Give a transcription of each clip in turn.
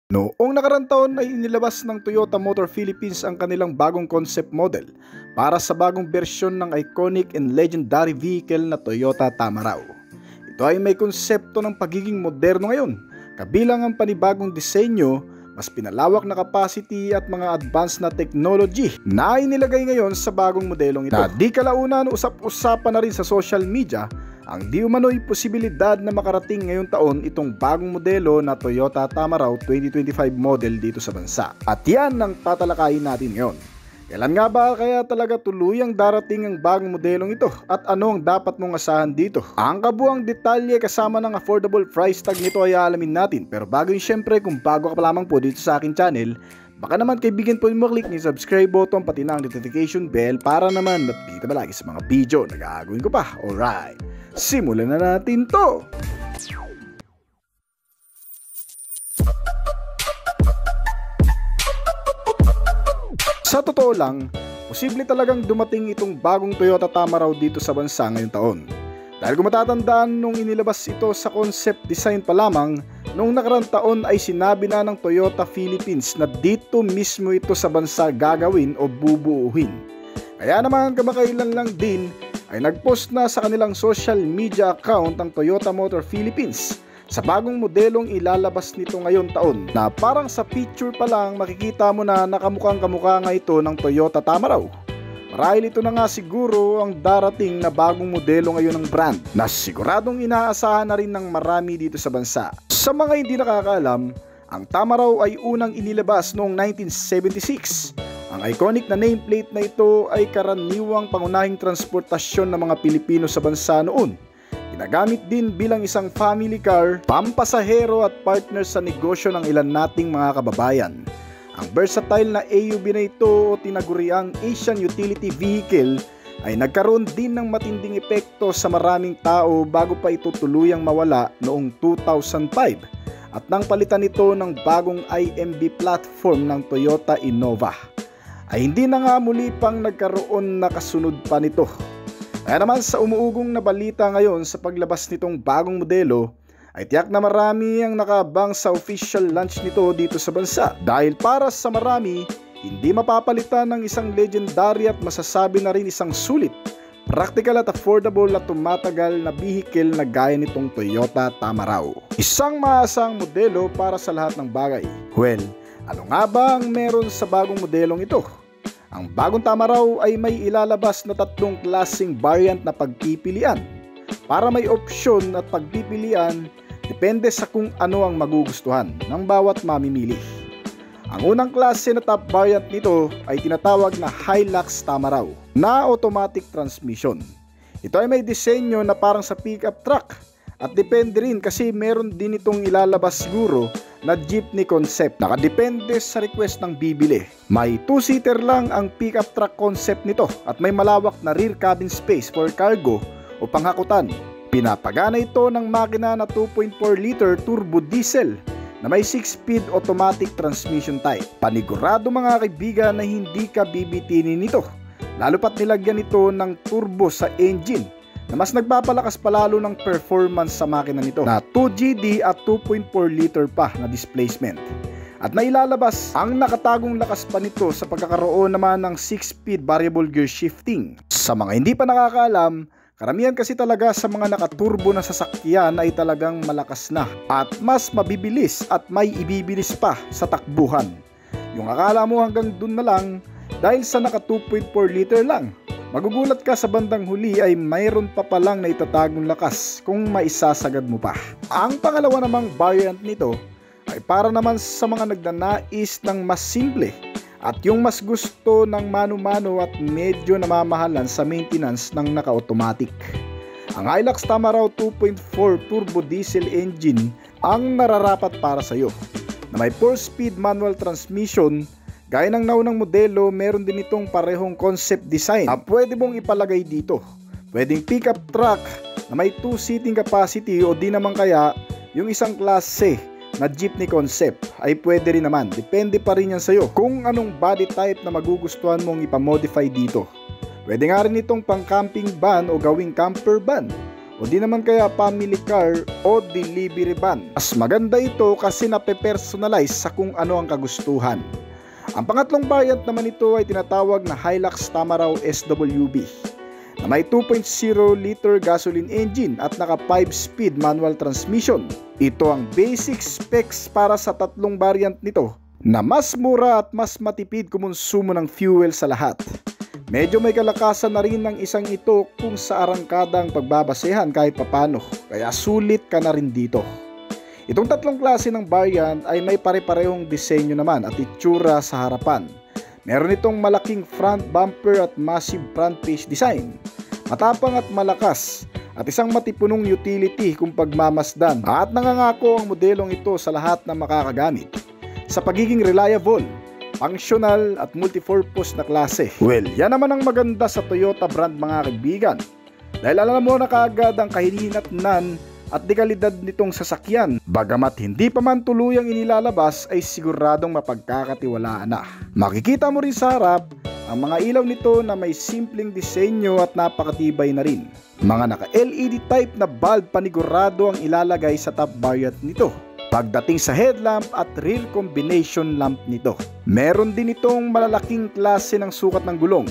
Noong nakarang taon ay inilabas ng Toyota Motor Philippines ang kanilang bagong concept model para sa bagong bersyon ng iconic and legendary vehicle na Toyota Tamaraw. Ito ay may konsepto ng pagiging moderno ngayon, kabilang ang panibagong disenyo, mas pinalawak na capacity at mga advanced na technology na inilagay ngayon sa bagong modelong ito. Na di kalaunan usap-usapan na rin sa social media ang di umano'y posibilidad na makarating ngayong taon itong bagong modelo na Toyota Tamaraw 2025 model dito sa bansa. At yan ang tatalakayin natin ngayon. Kailan nga ba kaya talaga tuluyang darating ang bagong modelong ito at ano ang dapat mong asahan dito? Ang kabuang detalye kasama ng affordable price tag nito ay alamin natin. Pero bago yun, syempre kung bago ka pa lamang po dito sa akin channel, baka naman kaibigan po mo click ni subscribe button pati na ang notification bell para naman update ba lagi sa mga video na gagawin ko pa. Alright, simulan na natin to! Sa totoo lang, posible talagang dumating itong bagong Toyota Tamaraw dito sa bansa ngayong taon. Dahil kung matatandaan nung inilabas ito sa concept design pa lamang, noong nakarang taon ay sinabi na ng Toyota Philippines na dito mismo ito sa bansa gagawin o bubuuhin. Kaya naman kamakailan lang din ay nagpost na sa kanilang social media account ang Toyota Motor Philippines sa bagong modelong ilalabas nito ngayon taon na parang sa picture pa lang makikita mo na nakamukhang kamukha nga ito ng Toyota Tamaraw. Marahil ito na nga siguro ang darating na bagong modelo ngayon ng brand na siguradong inaasahan na rin ng marami dito sa bansa. Sa mga hindi nakakaalam, ang Tamaraw ay unang inilabas noong 1976. Ang iconic na nameplate na ito ay karaniwang pangunahing transportasyon ng mga Pilipino sa bansa noon. Ginagamit din bilang isang family car, pampasahero at partner sa negosyo ng ilan nating mga kababayan. Ang versatile na AUV na ito o tinaguriang Asian Utility Vehicle ay nagkaroon din ng matinding epekto sa maraming tao bago pa ito tuluyang mawala noong 2005 at nang palitan ito ng bagong IMB platform ng Toyota Innova ay hindi na nga muli pang nagkaroon na kasunod pa nito. Kaya naman sa umuugong na balita ngayon sa paglabas nitong bagong modelo ay tiyak na marami ang nakabang sa official launch nito dito sa bansa. Dahil para sa marami, hindi mapapalitan ng isang legendary at masasabi na rin isang sulit, practical at affordable at tumatagal na vehicle na gaya nitong Toyota Tamaraw. Isang maasang modelo para sa lahat ng bagay. Well, ano nga ba ang meron sa bagong modelong ito? Ang bagong Tamaraw ay may ilalabas na tatlong klaseng variant na pagpipilian. Para may opsyon at pagpipilian, depende sa kung ano ang magugustuhan ng bawat mamimili. Ang unang klase na top variant nito ay tinatawag na Hilux Tamaraw na automatic transmission. Ito ay may disenyo na parang sa pickup truck at depende rin kasi meron din itong ilalabas siguro na jeepney concept. Nakadepende sa request ng bibili. May 2-seater lang ang pickup truck concept nito at may malawak na rear cabin space for cargo o panghakutan. Pinapagana ito ng makina na 2.4 liter turbo diesel na may 6-speed automatic transmission type. Panigurado mga kaibigan na hindi ka bibitinin nito, lalo pat nilagyan ito ng turbo sa engine na mas nagpapalakas palalo ng performance sa makina nito na 2GD at 2.4 liter pa na displacement. At nailalabas ang nakatagong lakas pa nito sa pagkakaroon naman ng 6-speed variable gear shifting. Sa mga hindi pa nakakaalam, karamihan kasi talaga sa mga nakaturbo na sasakyan ay talagang malakas na at mas mabibilis at may ibibilis pa sa takbuhan. Yung akala mo hanggang dun na lang dahil sa naka 2.4 liter lang. Magugulat ka sa bandang huli ay mayroon pa palang na itatagong lakas kung maisasagad mo pa. Ang pangalawa namang variant nito ay para naman sa mga nagnanais ng mas simple at yung mas gusto ng mano-mano at medyo namamahalan sa maintenance ng naka-automatic. Ang Hilux Tamaraw 2.4 turbo diesel engine ang nararapat para sa iyo na may 4-speed manual transmission. Gaya ng naunang modelo, meron din itong parehong concept design na pwede mong ipalagay dito. Pwedeng pickup truck na may 2-seating capacity o di naman kaya yung isang klase na jeepney concept ay pwede rin naman. Depende pa rin yan sa'yo kung anong body type na magugustuhan mong ipamodify dito. Pwede nga rin itong pang camping van o gawing camper van o di naman kaya family car o delivery van. Mas maganda ito kasi nape-personalize sa kung ano ang kagustuhan. Ang pangatlong variant naman ito ay tinatawag na Hilux Tamaraw SWB na may 2.0 liter gasoline engine at naka 5-speed manual transmission. Ito ang basic specs para sa tatlong variant nito na mas mura at mas matipid kumonsumo ng fuel sa lahat. Medyo may kalakasan na rin ng isang ito kung sa arangkada ang pagbabasehan kahit papano, kaya sulit ka na rin dito. Itong tatlong klase ng variant ay may pare-parehong disenyo naman at itsura sa harapan. Meron itong malaking front bumper at massive front face design, matapang at malakas, at isang matipunong utility kung pagmamasdan, at nangangako ang modelong ito sa lahat ng makakagamit sa pagiging reliable, functional at multipurpose na klase. Well, yan naman ang maganda sa Toyota brand mga kaibigan. Dahil alam mo na kaagad ang kahihinatnan at dekalidad nitong sasakyan. Bagamat hindi pa man tuluyang inilalabas ay siguradong mapagkakatiwalaan na. Makikita mo rin sa harap ang mga ilaw nito na may simpleng disenyo at napakatibay na rin. Mga naka-LED type na bulb panigurado ang ilalagay sa top variant nito pagdating sa headlamp at rear combination lamp nito. Meron din itong malalaking klase ng sukat ng gulong,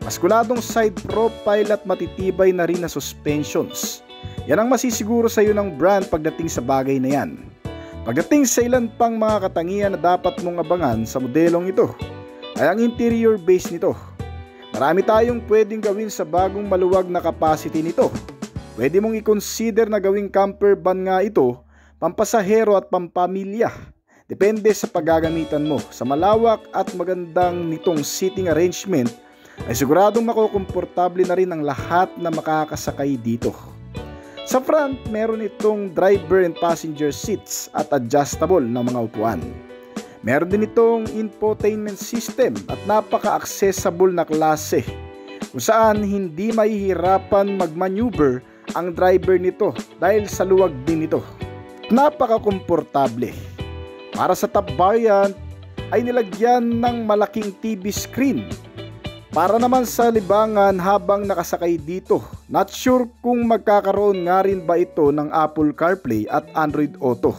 maskuladong side profile at matitibay na rin na suspensions. Yan ang masisiguro sa iyo ng brand pagdating sa bagay na yan. Pagdating sa ilan pang mga katangian na dapat mong abangan sa modelong ito ay ang interior base nito. Marami tayong pwedeng gawin sa bagong maluwag na capacity nito. Pwede mong i-consider na gawing camper van nga ito, pampasahero at pampamilya. Depende sa paggagamitan mo. Sa malawak at magandang nitong seating arrangement ay siguradong makukomportable na rin ang lahat na makakasakay dito. Sa front, meron itong driver and passenger seats at adjustable na mga upuan. Meron din itong infotainment system at napaka-accessible na klase kung saan hindi mahihirapan mag-maneuver ang driver nito dahil sa luwag din ito. Napaka-komportable. Para sa top variant ay nilagyan ng malaking TV screen para naman sa libangan habang nakasakay dito. Not sure kung magkakaroon nga rin ba ito ng Apple CarPlay at Android Auto,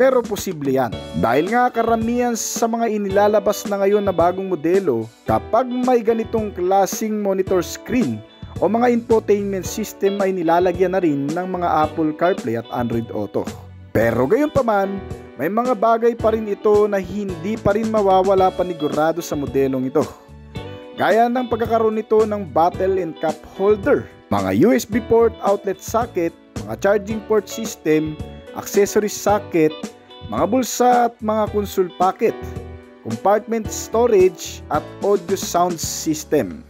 pero posible yan. Dahil nga karamihan sa mga inilalabas na ngayon na bagong modelo, kapag may ganitong klasing monitor screen o mga infotainment system ay nilalagyan na rin ng mga Apple CarPlay at Android Auto. Pero gayon pa man, may mga bagay pa rin ito na hindi pa rin mawawala panigurado sa modelong ito. Gaya ng pagkakaroon nito ng bottle and cup holder, mga USB port outlet socket, mga charging port system, accessory socket, mga bulsa at mga console pocket, compartment storage at audio sound system.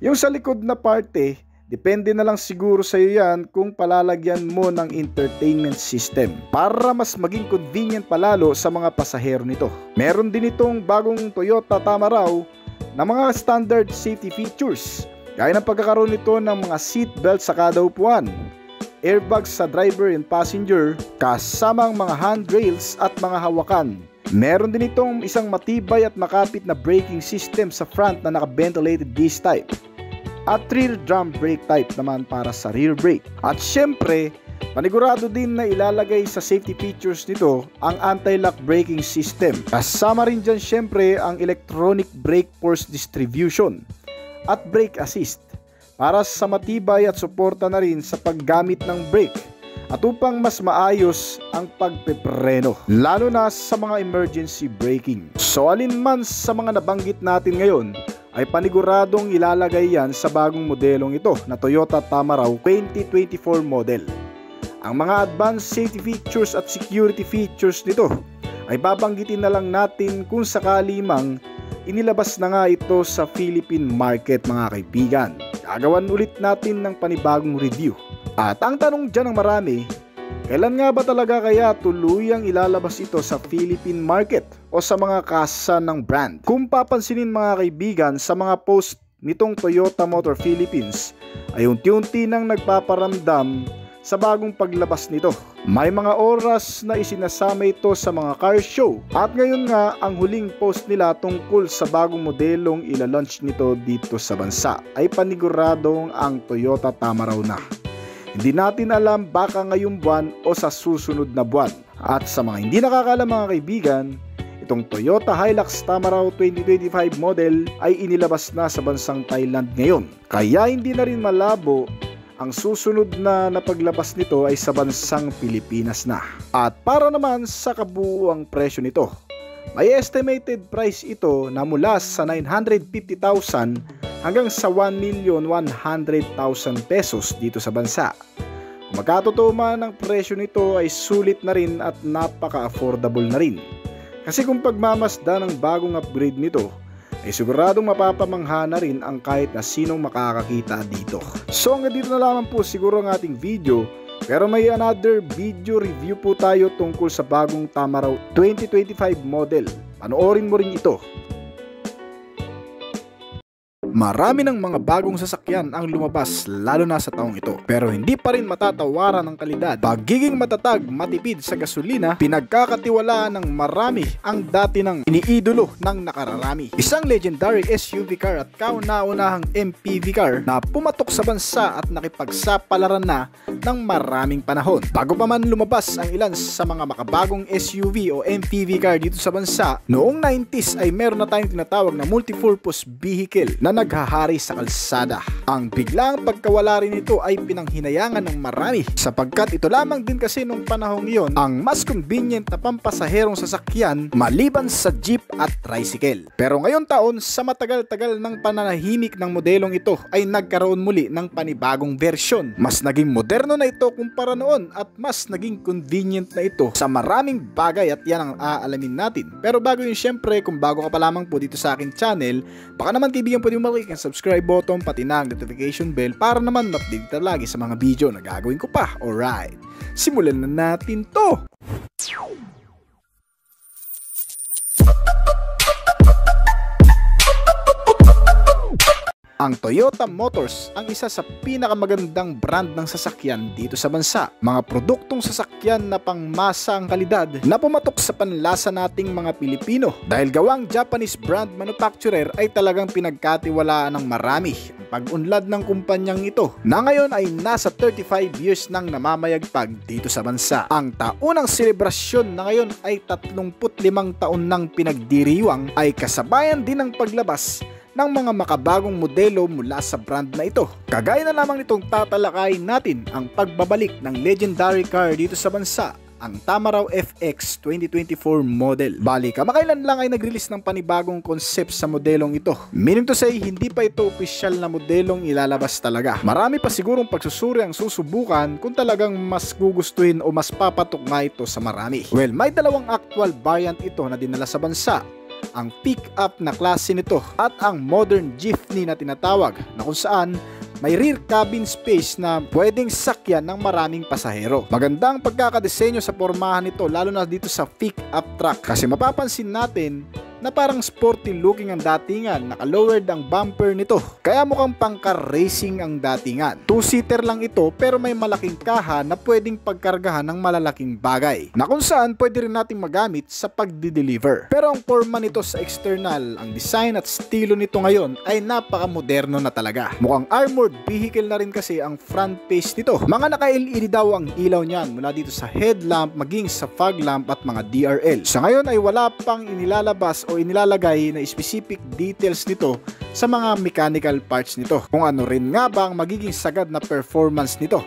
Yung sa likod na parte, depende na lang siguro sa iyo yan kung palalagyan mo ng entertainment system para mas maging convenient palalo sa mga pasahero nito. Meron din itong bagong Toyota Tamaraw na mga standard safety features gaya ng pagkakaroon nito ng mga seat belt sa kada upuan, airbags sa driver and passenger, kasamang mga handrails at mga hawakan. Meron din itong isang matibay at makapit na braking system sa front na naka-ventilated disc type at rear drum brake type naman para sa rear brake. At syempre, panigurado din na ilalagay sa safety features nito ang anti-lock braking system. Kasama rin dyan syempre ang electronic brake force distribution at brake assist para sa matibay at suporta na rin sa paggamit ng brake at upang mas maayos ang pagpepreno, lalo na sa mga emergency braking. So alin man sa mga nabanggit natin ngayon ay paniguradong ilalagay yan sa bagong modelong ito na Toyota Tamaraw 2024 model. Ang mga advanced safety features at security features nito ay babanggitin na lang natin kung sakali mang inilabas na nga ito sa Philippine market mga kaibigan. Gagawan ulit natin ng panibagong review. At ang tanong dyan ng marami, kailan nga ba talaga kaya tuluyang ilalabas ito sa Philippine market o sa mga kasa ng brand? Kung papansinin mga kaibigan sa mga post nitong Toyota Motor Philippines ay unti-unti nang nagpaparamdam sa bagong paglabas nito. May mga oras na isinasama ito sa mga car show at ngayon nga ang huling post nila tungkol sa bagong modelong ilalaunch nito dito sa bansa ay paniguradong ang Toyota Tamaraw na. Hindi natin alam baka ngayong buwan o sa susunod na buwan. At sa mga hindi nakakaalam mga kaibigan, itong Toyota Hilux Tamaraw 2025 model ay inilabas na sa bansang Thailand ngayon. Kaya hindi na rin malabo ang susunod na napaglabas nito ay sa bansang Pilipinas na. At para naman sa kabuuang presyo nito, may estimated price ito na mula sa 950,000 hanggang sa 1,100,000 pesos dito sa bansa. Kung magkatotoo man ang presyo nito ay sulit na rin at napaka-affordable na rin. Kasi kung pagmamasda ng bagong upgrade nito, ay siguradong mapapamangha na rin ang kahit na sinong makakakita dito. So hanggang dito na lamang po siguro ang ating video, pero may another video review po tayo tungkol sa bagong Tamaraw 2025 model. Panoorin mo rin ito. Marami ng mga bagong sasakyan ang lumabas lalo na sa taong ito, pero hindi pa rin matatawaran ng kalidad. Pagiging matatag, matipid sa gasolina, pinagkakatiwalaan ng marami ang dati ng iniidolo ng nakararami. Isang legendary SUV car at kauna-unahang MPV car na pumatok sa bansa at nakipagsapalaran na ng maraming panahon. Bago pa man lumabas ang ilan sa mga makabagong SUV o MPV car dito sa bansa, noong 90s ay meron na tayong tinatawag na multipurpose vehicle na naghahari sa kalsada. Ang biglang pagkawala rin ito ay pinanghinayangan ng marami sapagkat ito lamang din kasi nung panahong iyon ang mas convenient na pampasaherong sasakyan maliban sa jeep at tricycle. Pero ngayon taon, sa matagal-tagal ng pananahimik ng modelong ito ay nagkaroon muli ng panibagong versyon. Mas naging moderno na ito kumpara noon at mas naging convenient na ito sa maraming bagay at yan ang aalamin natin. Pero bago yun, syempre kung bago ka pa lamang po dito sa aking channel, baka naman kaibigan pwede mo click ang subscribe button pati na ang notification bell para naman ma-update ka lagi sa mga video na gagawin ko pa. Alright, simulan na natin to! Ang Toyota Motors ang isa sa pinakamagandang brand ng sasakyan dito sa bansa. Mga produktong sasakyan na pangmasa ang kalidad na pumatok sa panlasa nating mga Pilipino. Dahil gawang Japanese brand manufacturer ay talagang pinagkatiwalaan ng marami ang pag-unlad ng kumpanyang ito na ngayon ay nasa 35 years nang namamayagpag dito sa bansa. Ang taunang selebrasyon na ngayon ay 35 taon nang pinagdiriwang ay kasabayan din ng paglabas ng mga makabagong modelo mula sa brand na ito. Kagaya na lamang nitong tatalakayin natin ang pagbabalik ng legendary car dito sa bansa, ang Tamaraw FX 2024 model. Bali, kamakailan lang ay nag-release ng panibagong concept sa modelong ito. Meaning to say, hindi pa ito opisyal na modelong ilalabas talaga. Marami pa sigurong pagsusuri ang susubukan kung talagang mas gugustuhin o mas papatok nga ito sa marami. Well, may dalawang actual variant ito na dinala sa bansa. Ang pick-up na klase nito at ang modern jeepney na tinatawag na kung saan may rear cabin space na pwedeng sakyan ng maraming pasahero. Maganda ang pagkakadesenyo sa pormahan nito lalo na dito sa pick-up truck kasi mapapansin natin na parang sporty looking ang datingan, naka-lowered ang bumper nito. Kaya mukhang pangkar racing ang datingan. 2-seater lang ito pero may malaking kaha na pwedeng pagkargahan ng malalaking bagay na kung saan pwede rin nating magamit sa pagdi-deliver. Pero ang forma nito sa external, ang design at estilo nito ngayon ay napaka-moderno na talaga. Mukhang armored vehicle na rin kasi ang front face nito. Mga naka-LED daw ang ilaw niyan mula dito sa headlamp maging sa fog lamp at mga DRL. Sa ngayon ay wala pang inilalabas o inilalagay na specific details nito sa mga mechanical parts nito. Kung ano rin nga ba ang magiging sagad na performance nito.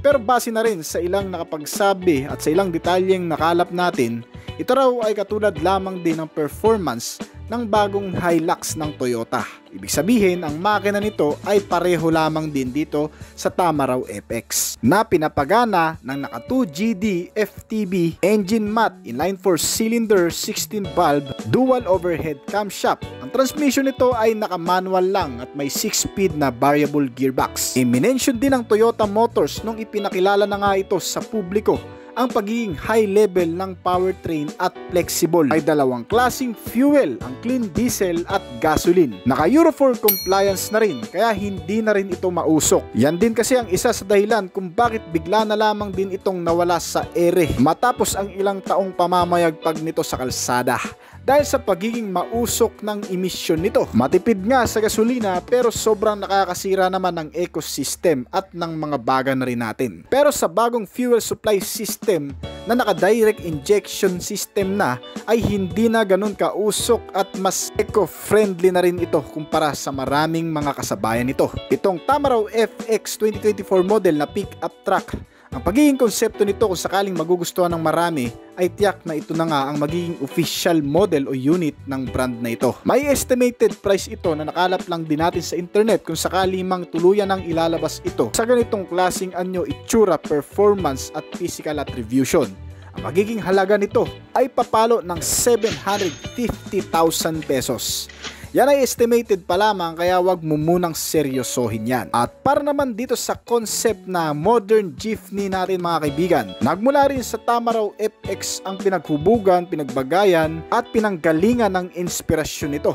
Pero base na rin sa ilang nakapagsabi at sa ilang detalyeng nakalap natin, ito raw ay katulad lamang din ng performance ng bagong Hilux ng Toyota. Ibig sabihin, ang makina nito ay pareho lamang din dito sa Tamaraw FX na pinapagana ng naka 2GD FTB engine mat inline 4-cylinder 16 valve dual overhead camshaft. Ang transmission nito ay naka-manual lang at may 6-speed na variable gearbox. I-mention din ng Toyota Motors nung ipinakilala na nga ito sa publiko ang pagiging high level ng powertrain at flexible. May dalawang klaseng fuel, ang clean diesel at gasoline. Naka Euro 4 compliance na rin, kaya hindi na rin ito mausok. Yan din kasi ang isa sa dahilan kung bakit bigla na lamang din itong nawala sa ere matapos ang ilang taong pamamayagpag nito sa kalsada. dahil sa pagiging mausok ng emisyon nito. Matipid nga sa gasolina pero sobrang nakakasira naman ng ecosystem at ng mga baga na rin natin. Pero sa bagong fuel supply system na naka-direct injection system na ay hindi na ganun kausok at mas eco-friendly na rin ito kumpara sa maraming mga kasabayan nito. Itong Tamaraw FX 2024 model na pick-up truck, ang pagiging konsepto nito kung sakaling magugustuhan ng marami ay tiyak na ito na nga ang magiging official model o unit ng brand na ito. May estimated price ito na nakalap lang din natin sa internet kung sakali mang tuluyan ang ilalabas ito sa ganitong klaseng anyo, itsura, performance at physical attribution. Ang magiging halaga nito ay papalo ng 750,000 pesos. Yan ay estimated pa lamang kaya wag mo munang seryosohin yan. At para naman dito sa concept na modern jeepney natin mga kaibigan, nagmula rin sa Tamaraw FX ang pinaghubugan, pinagbagayan at pinanggalingan ng inspirasyon nito.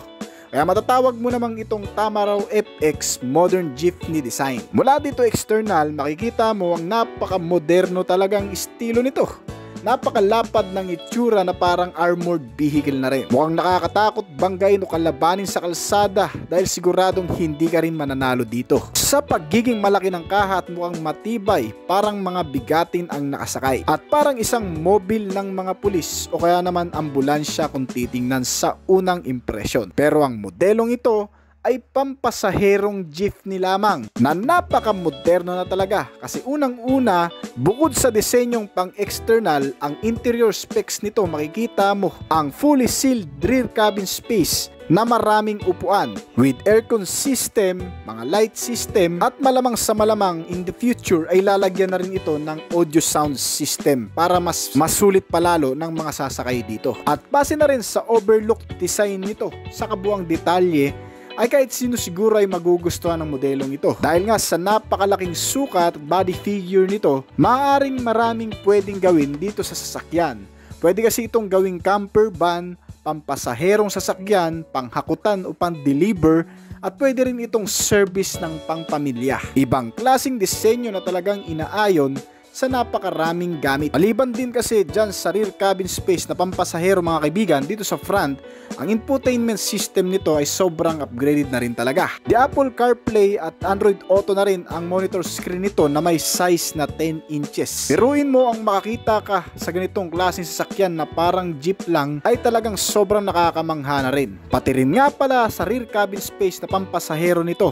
Kaya matatawag mo namang itong Tamaraw FX Modern Jeepney Design. Mula dito external, makikita mo ang napaka-moderno talagang estilo nito. Napakalapad ng itsura na parang armored vehicle na rin. Mukhang nakakatakot banggain o kalabanin sa kalsada dahil siguradong hindi ka rin mananalo dito. Sa pagiging malaki ng kaha at mukhang matibay, parang mga bigatin ang nakasakay. At parang isang mobile ng mga pulis o kaya naman ambulansya kung titingnan sa unang impresyon. Pero ang modelong ito ay pampasaherong jeepney lamang na napaka-moderno na talaga kasi unang-una, bukod sa disenyong pang-external, ang interior specs nito makikita mo ang fully sealed rear cabin space na maraming upuan with aircon system, mga light system at malamang sa malamang in the future ay lalagyan na rin ito ng audio sound system para mas masulit palalo ng mga sasakay dito. At base na rin sa overlook design nito sa kabuang detalye ay kahit sino siguro ay magugustuhan ng modelong ito. Dahil nga sa napakalaking sukat at body figure nito, maaaring maraming pwedeng gawin dito sa sasakyan. Pwede kasi itong gawing camper van, pampasaherong sasakyan, panghakutan o pang-deliver, at pwede rin itong service ng pangpamilya. Ibang klaseng disenyo na talagang inaayon sa napakaraming gamit. Maliban din kasi dyan sa rear cabin space na pampasahero mga kaibigan, dito sa front, ang infotainment system nito ay sobrang upgraded na rin talaga. The Apple CarPlay at Android Auto na rin ang monitor screen nito na may size na 10 inches. Biruin mo ang makakita ka sa ganitong klaseng sasakyan na parang jeep lang ay talagang sobrang nakakamangha na rin. Pati rin nga pala sa rear cabin space na pampasahero nito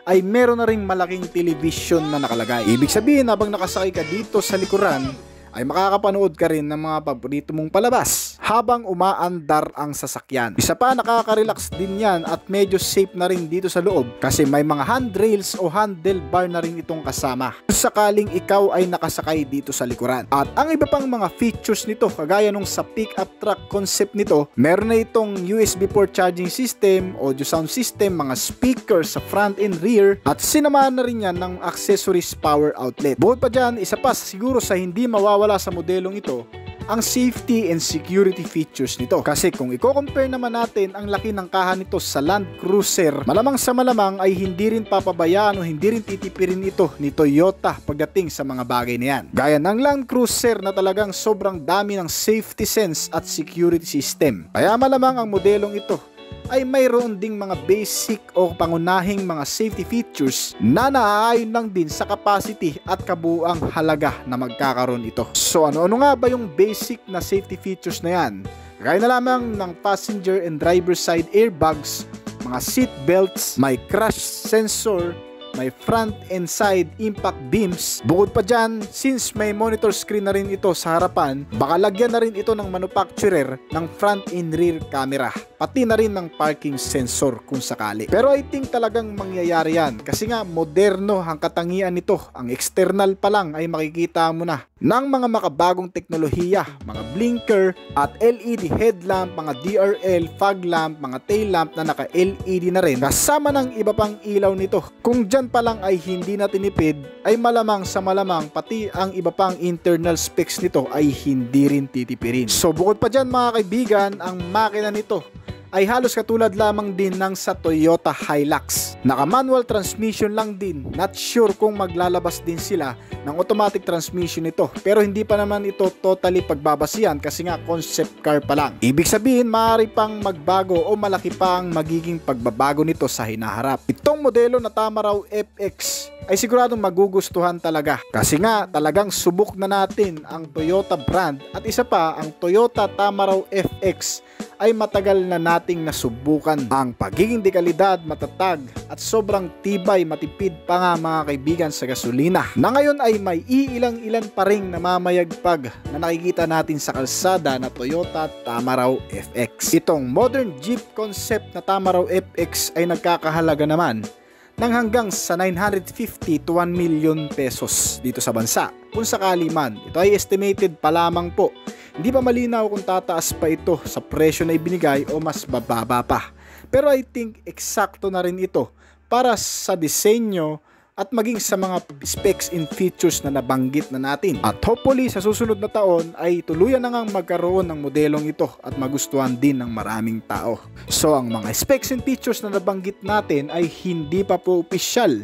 ay meron na ring malaking television na nakalagay. Ibig sabihin habang nakasakay ka dito sa likuran ay makakapanood ka rin ng mga paborito mong palabas habang umaandar ang sasakyan. Isa pa, nakaka-relax din yan at medyo safe na rin dito sa loob kasi may mga handrails o handlebar na rin itong kasama kung sakaling ikaw ay nakasakay dito sa likuran. At ang iba pang mga features nito kagaya nung sa pick-up truck concept nito, meron na itong USB port charging system, audio sound system, mga speakers sa front and rear at sinamahan na rin yan ng accessories power outlet. Bukod pa dyan, isa pa siguro sa hindi mawawala sa modelong ito, ang safety and security features nito. Kasi kung i-compare naman natin ang laki ng kaha nito sa Land Cruiser, malamang sa malamang ay hindi rin papabayaan o hindi rin titipirin ito ni Toyota pagdating sa mga bagay na yan. Gaya ng Land Cruiser na talagang sobrang dami ng safety sense at security system. Kaya malamang ang modelong ito ay mayroon ding mga basic o pangunahing mga safety features na naaayon lang din sa capacity at kabuuang halaga na magkakaroon ito. So ano nga ba yung basic na safety features na yan? Gaya na lamang ng passenger and driver side airbags, mga seat belts, may crash sensor, may front and side impact beams. Bukod pa dyan, since may monitor screen na rin ito sa harapan, baka lagyan na rin ito ng manufacturer ng front and rear camera, pati na rin ng parking sensor kung sakali. Pero I think talagang mangyayari yan kasi nga moderno ang katangian nito. Ang external pa lang ay makikita mo na ng mga makabagong teknolohiya, mga blinker at LED headlamp, mga DRL, fog lamp, mga tail lamp na naka-LED na rin kasama ng iba pang ilaw nito. Kung dyan pa lang ay hindi na tinipid, ay malamang sa malamang pati ang iba pang internal specs nito ay hindi rin titipirin. So bukod pa dyan mga kaibigan, ang makina nito ay halos katulad lamang din ng sa Toyota Hilux. Naka-manual transmission lang din, not sure kung maglalabas din sila ng automatic transmission nito, pero hindi pa naman ito totally pagbabasihan kasi nga concept car pa lang. Ibig sabihin maaari pang magbago o malaki pa ang magiging pagbabago nito sa hinaharap. Itong modelo na Tamaraw FX ay siguradong magugustuhan talaga kasi nga talagang subok na natin ang Toyota brand at isa pa ang Toyota Tamaraw FX ay matagal na nating nasubukan. Ang pagiging dekalidad, matatag at sobrang tibay, matipid pa nga mga kaibigan sa gasolina, na ngayon ay may iilang-ilan pa ring namamayagpag na nakikita natin sa kalsada na Toyota Tamaraw FX. Itong modern jeep concept na Tamaraw FX ay nagkakahalaga naman ng hanggang sa 950 to 1 million pesos dito sa bansa. Kung sakali man, ito ay estimated pa lamang po. Hindi pa malinaw kung tataas pa ito sa presyo na ibinigay o mas bababa pa. Pero I think eksakto na rin ito para sa disenyo at maging sa mga specs and features na nabanggit na natin. At hopefully sa susunod na taon ay tuluyan na ngang magkaroon ng modelong ito at magustuhan din ng maraming tao. So ang mga specs and features na nabanggit natin ay hindi pa po opisyal.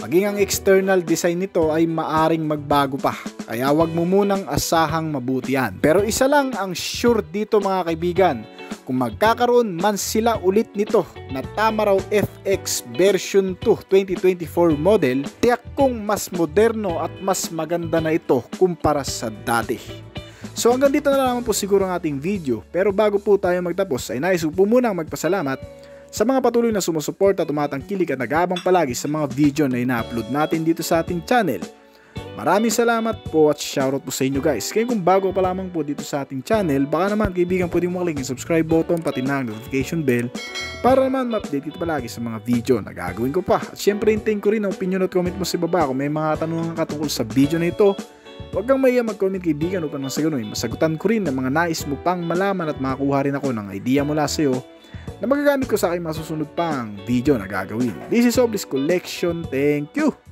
Maging ang external design nito ay maaring magbago pa, kaya wag mo munang asahang mabuti yan. Pero isa lang ang sure dito mga kaibigan, kung magkakaroon man sila ulit nito na Tamaraw FX version 2 2024 model, tiyak kong mas moderno at mas maganda na ito kumpara sa dati. So hanggang dito na naman po siguro ang ating video, pero bago po tayo magtapos ay nais ko po munang magpasalamat sa mga patuloy na sumusuporta at tumatangkilik at nag-aabang palagi sa mga video na ina-upload natin dito sa ating channel. Maraming salamat po at shoutout po sa inyo guys. Kaya kung bago pa lamang po dito sa ating channel, baka naman kaibigan pwede mo maklik yung subscribe button pati na ang notification bell para naman ma-update kita palagi sa mga video na gagawin ko pa. At syempre hintayin ko rin ang opinion at comment mo sa baba kung may mga tanungan ka tungkol sa video na ito. Huwag kang mahiya mag-comment kaibigan upang nang sa ganun masagutan ko rin ng mga nais mo pang malaman at makakuha rin ako ng idea mula sa iyo na magagamit ko sa aking masusunod pang video na gagawin. This is Oblis Collection. Thank you!